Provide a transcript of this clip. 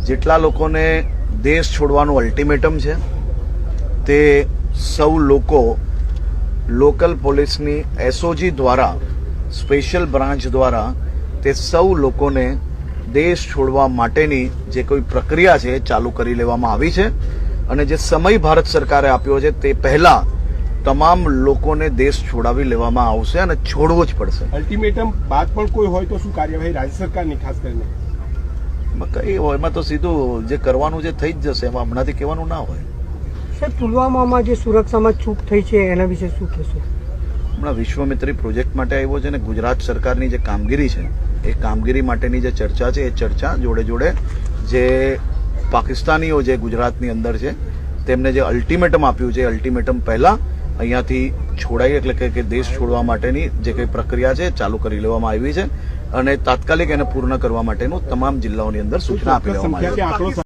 જેટલા લોકોને દેશ છોડવાનું અલ્ટિમેટમ છે તે સૌ લોકો લોકલ પોલીસની એસઓજી દ્વારા સ્પેશિયલ બ્રાન્ચ દ્વારા તે સૌ લોકોને દેશ છોડવા માટેની જે કોઈ પ્રક્રિયા છે એ ચાલુ કરી લેવામાં આવી છે અને જે સમય ભારત સરકારે આપ્યો છે તે પહેલા તમામ લોકોને દેશ છોડાવી લેવામાં આવશે અને છોડવો જ પડશે. અલ્ટિમેટમ બાદ પણ કોઈ હોય તો શું કાર્યવાહી રાજ્ય સરકારની ખાસ કરીને? કઈ હોય એમાં તો સીધું જે કરવાનું જે થઈ જ જશે, એમાં હમણાંથી કહેવાનું ના હોય. સર, પુલવામામાં જે સુરક્ષામાં ચૂક થઈ છે એના વિશે શું કહેશો? હમણાં વિશ્વમિત્રી પ્રોજેક્ટ માટે આવ્યો છે અને ગુજરાત સરકારની જે કામગીરી છે એ કામગીરી માટેની જે ચર્ચા છે એ ચર્ચા જોડે જોડે જે પાકિસ્તાનીઓ જે ગુજરાતની અંદર છે તેમને જે અલ્ટિમેટમ આપ્યું છે અલ્ટિમેટમ પહેલા અહીંયાથી છોડાય એટલે કે દેશ છોડવા માટેની જે કંઈ પ્રક્રિયા છે ચાલુ કરી લેવામાં આવી છે અને તાત્કાલિક એને પૂર્ણ કરવા માટેનું તમામ જિલ્લાઓની અંદર સૂચના આપી દેવામાં આવી છે.